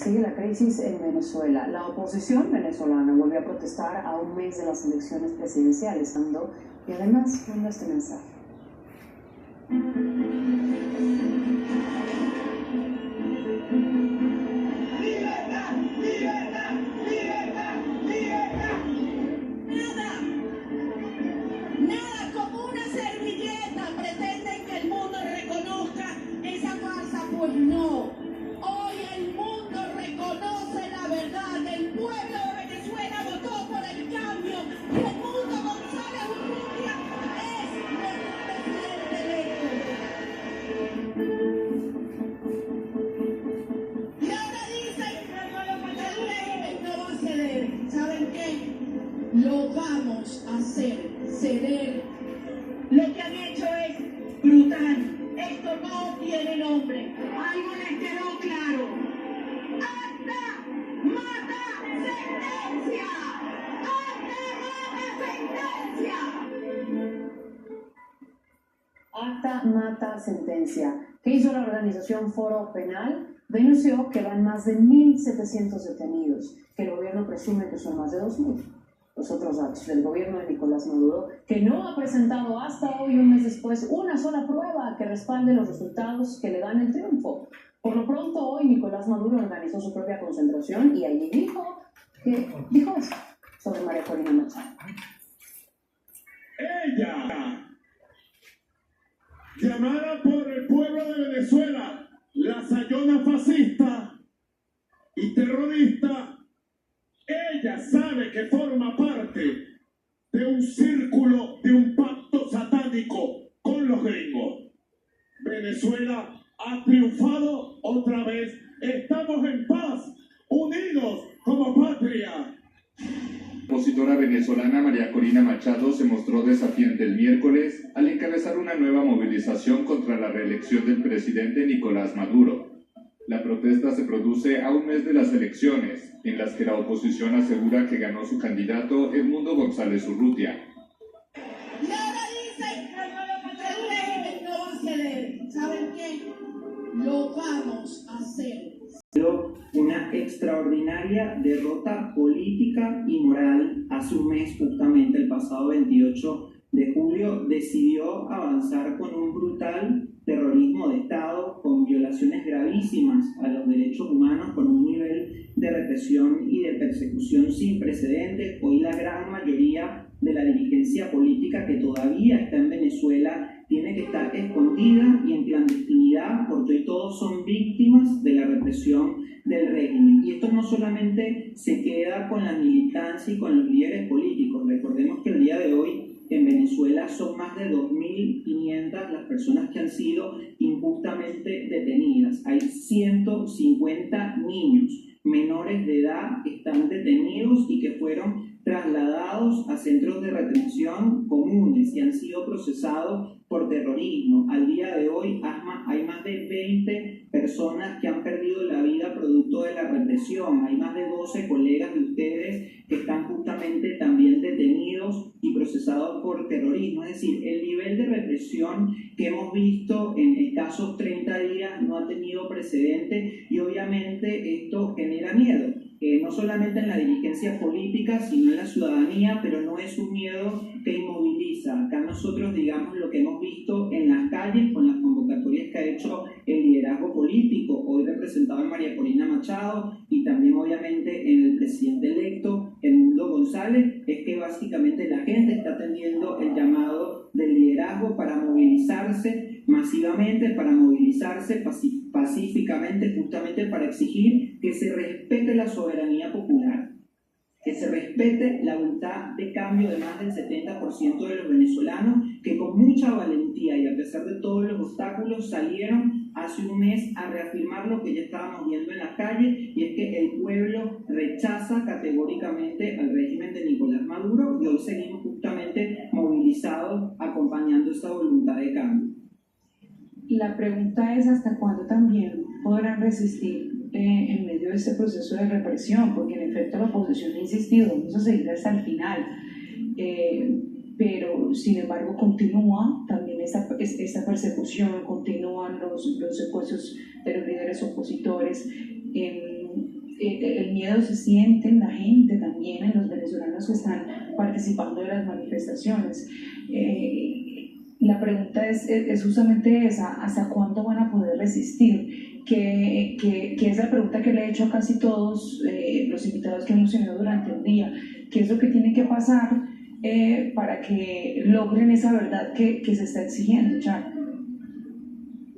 Sigue la crisis en Venezuela. La oposición venezolana volvió a protestar a un mes de las elecciones presidenciales, y además manda este mensaje. ¡Libertad! ¡Libertad! ¡Libertad! ¡Libertad! Nada como una servilleta pretenden que el mundo reconozca esa farsa, pues no. Hoy el mundo reconoce la verdad. El pueblo de Venezuela votó por el cambio y el mundo González Urrutia es nuestro presidente electo. Y ahora dicen que el régimen no va a ceder. ¿Saben qué? Lo vamos a hacer ceder. Lo que han hecho es brutal. Esto no tiene nombre. Algo les quedó claro. ¡Acta! ¡Mata! ¡Sentencia! ¡Acta! ¡Mata! ¡Sentencia! Acta, mata, sentencia. ¿Qué hizo la organización Foro Penal? Denunció que van más de 1.700 detenidos, que el gobierno presume que son más de 2.000. Los otros datos del gobierno de Nicolás Maduro, que no ha presentado hasta hoy, un mes después, una sola prueba que respalde los resultados que le dan el triunfo. Por lo pronto, hoy Nicolás Maduro organizó su propia concentración y allí dijo esto sobre María Corina Machado. Ella, llamada por el pueblo de Venezuela la sayona fascista y terrorista, ella sabe que forma parte de un círculo, de un pacto satánico con los gringos. Venezuela ha triunfado otra vez. Estamos en paz, unidos como patria. La opositora venezolana María Corina Machado se mostró desafiante el miércoles al encabezar una nueva movilización contra la reelección del presidente Nicolás Maduro. La protesta se produce a un mes de las elecciones, en las que la oposición asegura que ganó su candidato Edmundo González Urrutia. Y ahora dicen que el régimen no va a ceder. ¿Saben qué? Lo vamos a hacer. Una extraordinaria derrota política y moral. Hace un mes, justamente el pasado 28 de julio, decidió avanzar con un brutal terrorismo de Estado, con violaciones gravísimas a los derechos humanos, con un nivel de represión y de persecución sin precedentes. Hoy la gran mayoría de la dirigencia política que todavía está en Venezuela tiene que estar escondida y en clandestinidad, porque hoy todos son víctimas de la represión del régimen. Y esto no solamente se queda con la militancia y con los líderes políticos. Recordemos que el día de hoy en Venezuela son más de 2.500 las personas que han sido injustamente detenidas. Hay 150 niños menores de edad que están detenidos y que fueron trasladados a centros de retención comunes y han sido procesados por terrorismo. Al día de hoy hay más de 20 personas que han perdido la vida producto de la represión. Hay más de 12 colegas de ustedes que están justamente también detenidos y procesados por terrorismo. Es decir, el nivel de represión que hemos visto en escasos 30 días no ha tenido precedente y obviamente esto genera miedo. No solamente en la dirigencia política, sino en la ciudadanía, pero no es un miedo que inmoviliza. Acá nosotros digamos lo que hemos visto en las calles con las convocatorias que ha hecho el liderazgo político, hoy representado en María Corina Machado y también obviamente en el presidente electo, Edmundo González, es que básicamente la gente está atendiendo el llamado del liderazgo para movilizarse masivamente, para movilizarse pacíficamente, justamente para exigir que se respete la soberanía popular, que se respete la voluntad de cambio de más del 70% de los venezolanos que con mucha valentía y a pesar de todos los obstáculos salieron hace un mes a reafirmar lo que ya estábamos viendo en la calle, y es que el pueblo rechaza categóricamente al régimen de Nicolás Maduro y hoy seguimos justamente movilizados acompañando esa voluntad de cambio. La pregunta es hasta cuándo también podrán resistir en medio de este proceso de represión, porque en efecto la oposición ha insistido, vamos a seguir hasta el final, pero sin embargo continúa también esta persecución, continúan los secuestros de los líderes opositores. el miedo se siente en la gente también, en los venezolanos que están participando de las manifestaciones. La pregunta es justamente esa: ¿hasta cuándo van a poder resistir? Que es la pregunta que le he hecho a casi todos los invitados que hemos tenido durante el día. ¿Qué es lo que tiene que pasar para que logren esa verdad que se está exigiendo, Char?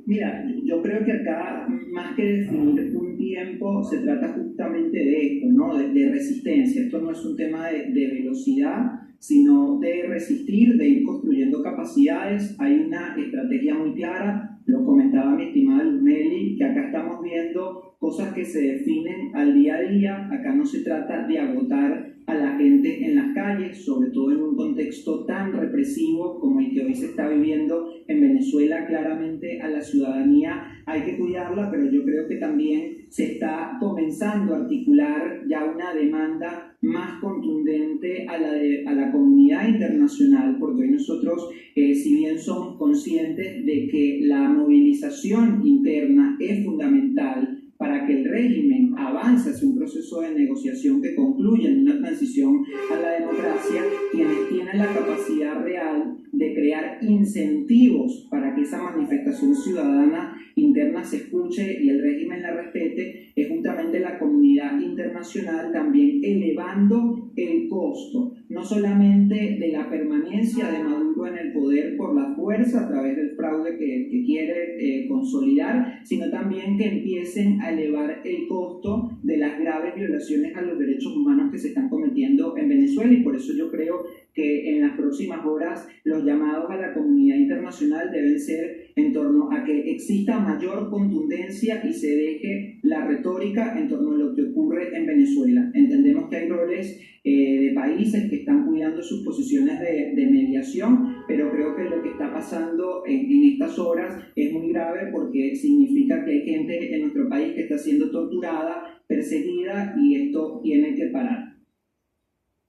Mira, yo creo que acá, más que definir un tiempo, se trata justamente de esto, ¿no? De resistencia. Esto no es un tema de velocidad, sino de resistir, de ir construyendo capacidades. Hay una estrategia muy clara, lo comentaba mi estimada Luzmeli, que acá estamos viendo cosas que se definen al día a día. Acá no se trata de agotar a la gente en las calles, sobre todo en un contexto tan represivo como el que hoy se está viviendo en Venezuela. Claramente a la ciudadanía hay que cuidarla, pero yo creo que también se está comenzando a articular ya una demanda más contundente a la comunidad internacional, porque hoy nosotros, si bien somos conscientes de que la movilización interna es fundamental para que el régimen avance hacia un proceso de negociación que concluya en una transición a la democracia, quienes tienen la capacidad real de crear incentivos para que esa manifestación ciudadana interna se escuche y el régimen la respete, es justamente la comunidad internacional, también elevando el costo, no solamente de la permanencia de Maduro en el poder por la fuerza a través del fraude que quiere consolidar, sino también que empiecen a elevar el costo de las graves violaciones a los derechos humanos que se están cometiendo en Venezuela. Y por eso yo creo que en las próximas horas los llamados a la comunidad internacional deben ser en torno a que exista mayor contundencia y se deje la retórica en torno a lo que ocurre en Venezuela. Entendemos que hay roles de países que están cuidando sus posiciones de mediación, pero creo que lo que está pasando en estas horas es muy grave, porque significa que hay gente en nuestro país que está siendo torturada, perseguida, y esto tiene que parar.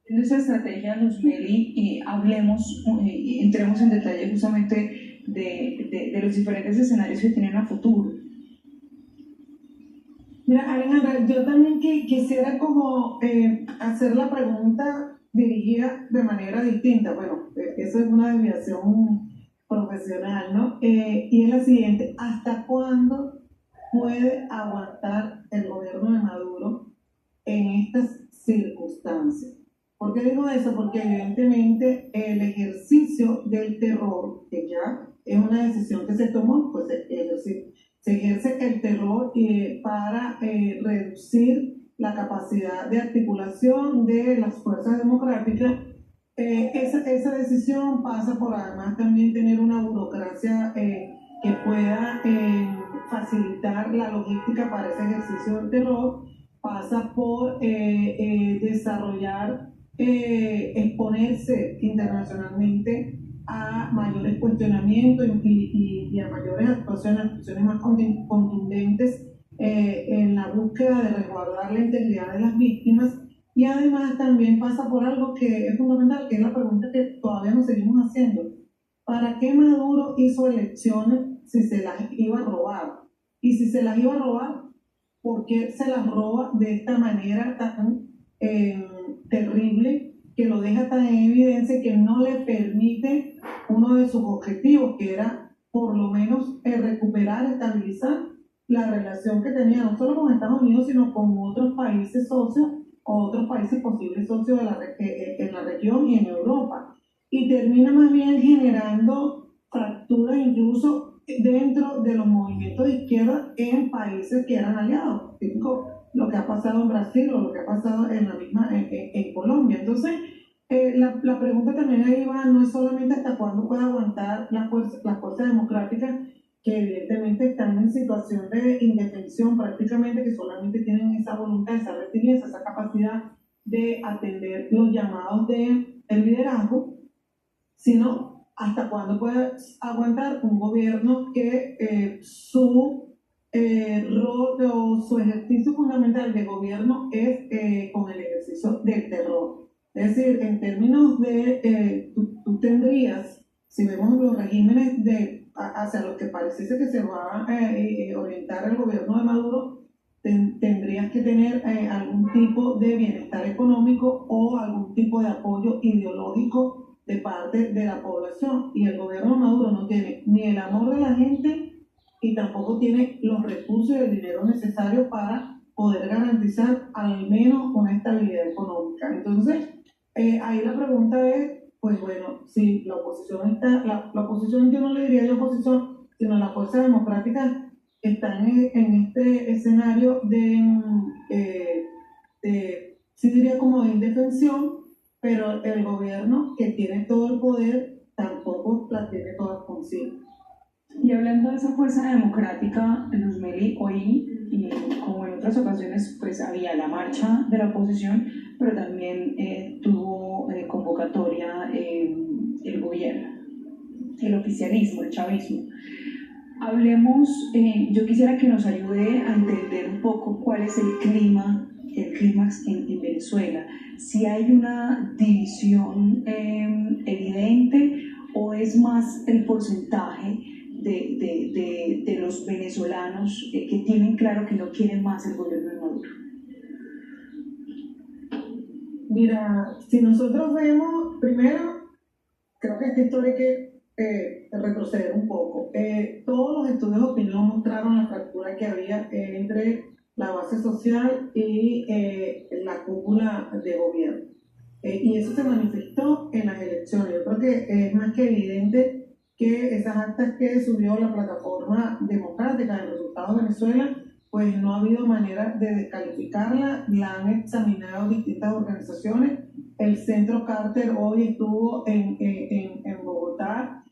En esa estrategia, Luzmeli, entremos en detalle justamente de los diferentes escenarios que tienen a futuro. Mira, Alejandra, yo también quisiera como hacer la pregunta dirigida de manera distinta. Bueno, eso es una desviación profesional, ¿no? Y es la siguiente: ¿hasta cuándo puede aguantar el gobierno de Maduro en estas circunstancias? ¿Por qué digo eso? Porque evidentemente el ejercicio del terror, que ya es una decisión que se tomó, pues es decir, se ejerce el terror para reducir la capacidad de articulación de las fuerzas democráticas. Esa decisión pasa por además también tener una burocracia que pueda facilitar la logística para ese ejercicio del terror, pasa por desarrollar, exponerse internacionalmente a mayores cuestionamientos y a mayores actuaciones más contundentes en la búsqueda de resguardar la integridad de las víctimas. Y además también pasa por algo que es fundamental, que es la pregunta que todavía nos seguimos haciendo: ¿para qué Maduro hizo elecciones si se las iba a robar? Y si se las iba a robar, ¿por qué se las roba de esta manera tan terrible, que lo deja tan en evidencia, que no le permite uno de sus objetivos, que era por lo menos recuperar, estabilizar la relación que tenía no solo con Estados Unidos, sino con otros países socios o otros países posibles socios en la región y en Europa? Y termina más bien generando fracturas incluso dentro de los movimientos de izquierda en países que eran aliados, tipo lo que ha pasado en Brasil o lo que ha pasado en la misma en Colombia. Entonces, la pregunta también ahí va, no es solamente hasta cuándo puede aguantar las fuerzas democráticas, que evidentemente están en situación de indefensión prácticamente, que solamente tienen esa voluntad, esa resiliencia, esa capacidad de atender los llamados del liderazgo, sino hasta cuándo puede aguantar un gobierno que su rol o su ejercicio fundamental de gobierno es con el ejercicio del terror. Es decir, en términos de, tú tendrías, si vemos los regímenes hacia los que pareciese que se va a orientar el gobierno de Maduro, tendrías que tener algún tipo de bienestar económico o algún tipo de apoyo ideológico de parte de la población. Y el gobierno Maduro no tiene ni el amor de la gente y tampoco tiene los recursos y el dinero necesario para poder garantizar al menos una estabilidad económica. Entonces, ahí la pregunta es, pues bueno, si la oposición está, la oposición, yo no le diría yo oposición, sino las fuerzas democráticas están en este escenario sí diría como de indefensión, pero el gobierno que tiene todo el poder tampoco la tiene todas consigo. Y hablando de esa fuerza democrática, Luzmeli, hoy, como en otras ocasiones, pues había la marcha de la oposición, pero también tuvo convocatoria el gobierno, el oficialismo, el chavismo. Hablemos, yo quisiera que nos ayude a entender un poco cuál es el clímax en Venezuela. Si hay una división evidente o es más el porcentaje de los venezolanos que tienen claro que no quieren más el gobierno de Maduro. Mira, si nosotros vemos, primero, creo que esta historia hay que retroceder un poco. Todos los estudios de opinión mostraron la fractura que había entre la base social y la cúpula de gobierno. Y eso se manifestó en las elecciones. Yo creo que es más que evidente que esas actas que subió la plataforma democrática del resultado de Venezuela, pues no ha habido manera de descalificarla, la han examinado distintas organizaciones. El Centro Carter hoy estuvo en Bogotá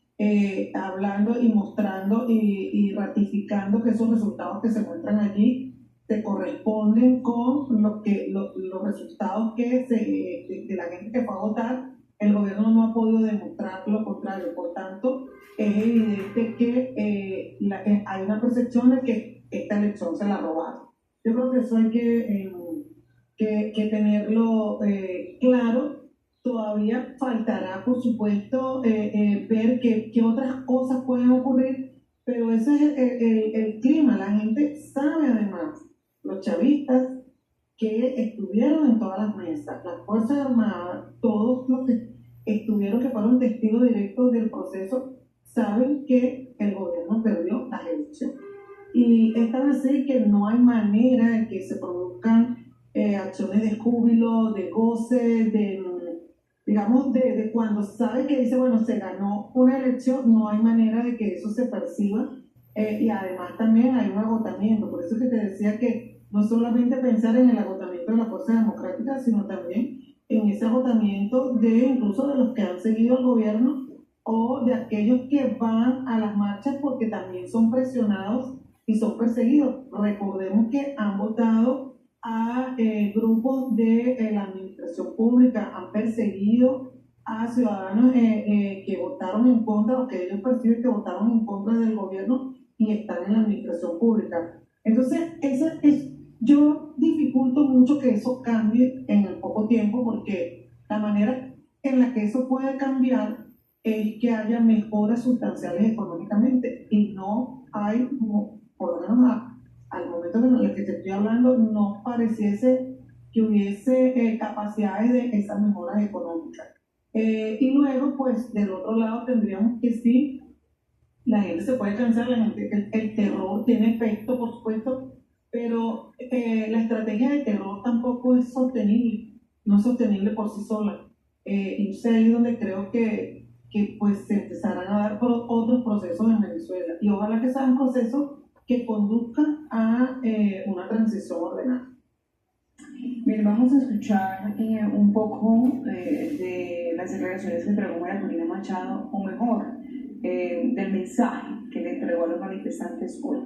hablando y mostrando y ratificando que esos resultados que se muestran allí se corresponden con los resultados que de la gente que fue a votar. El gobierno no ha podido demostrar lo contrario. Por tanto, es evidente que hay una percepción de que esta elección se la robaron. Yo creo que eso hay que tenerlo claro. Todavía faltará, por supuesto, ver qué otras cosas pueden ocurrir, pero ese es el clima. La gente sabe además, los chavistas que estuvieron en todas las mesas, las Fuerzas Armadas, todos los que estuvieron, que fueron testigos directos del proceso, saben que el gobierno perdió las elecciones. Y es tan así que no hay manera de que se produzcan acciones de júbilo, de goce, digamos, de cuando sabe que dice, bueno, se ganó una elección, no hay manera de que eso se perciba. Y además también hay un agotamiento. Por eso que te decía que no solamente pensar en el agotamiento de la fuerza democrática, sino también en ese agotamiento incluso de los que han seguido al gobierno o de aquellos que van a las marchas porque también son presionados y son perseguidos. Recordemos que han votado a grupos de la administración pública, han perseguido a ciudadanos que votaron en contra o que ellos perciben que votaron en contra del gobierno y están en la administración pública. Entonces, yo dificulto mucho que eso cambie en el poco tiempo, porque la manera en la que eso puede cambiar es que haya mejoras sustanciales económicamente, y no hay, por lo menos al momento en el que te estoy hablando, no pareciese que hubiese capacidades de esas mejoras económicas. Y luego, pues, del otro lado tendríamos que sí, la gente se puede cansar, la gente, el terror tiene efecto, por supuesto, pero la estrategia de terror tampoco es sostenible, no es sostenible por sí sola. Y es ahí donde creo que pues se empezarán a dar otros procesos en Venezuela, y ojalá que sean procesos que conduzcan a una transición ordenada. Bien, vamos a escuchar un poco de las declaraciones que entregó María Corina Machado, o mejor, del mensaje que le entregó a los manifestantes hoy.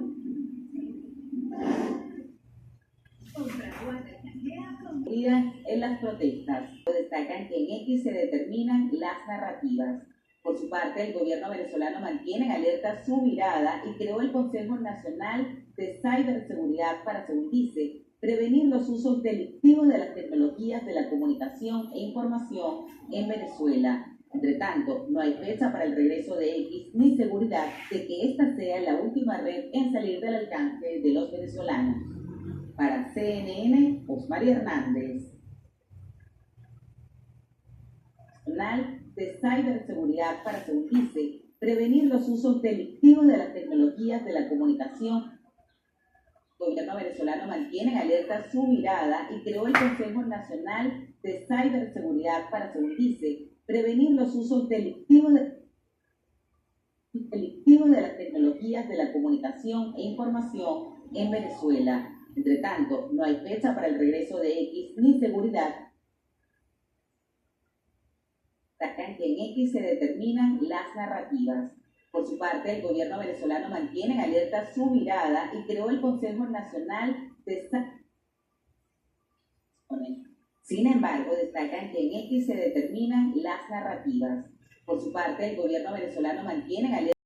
En las protestas destacan que en X se determinan las narrativas. Por su parte, el gobierno venezolano mantiene en alerta su mirada y creó el Consejo Nacional de Ciberseguridad para, según dice, prevenir los usos delictivos de las tecnologías de la comunicación e información en Venezuela. Entre tanto, no hay fecha para el regreso de X ni seguridad de que esta sea la última red en salir del alcance de los venezolanos. Para CNN, Osmari Hernández. Nacional de Ciberseguridad para, según dice, prevenir los usos delictivos de las tecnologías de la comunicación. El gobierno venezolano mantiene en alerta su mirada y creó el Consejo Nacional de Ciberseguridad para, según dice, prevenir los usos delictivos de las tecnologías de la comunicación e información en Venezuela. Entre tanto, no hay fecha para el regreso de X ni seguridad. Destacan que en X se determinan las narrativas. Por su parte, el gobierno venezolano mantiene en alerta su mirada y creó el Consejo Nacional de Sin embargo, destacan que en X se determinan las narrativas. Por su parte, el gobierno venezolano mantiene en alerta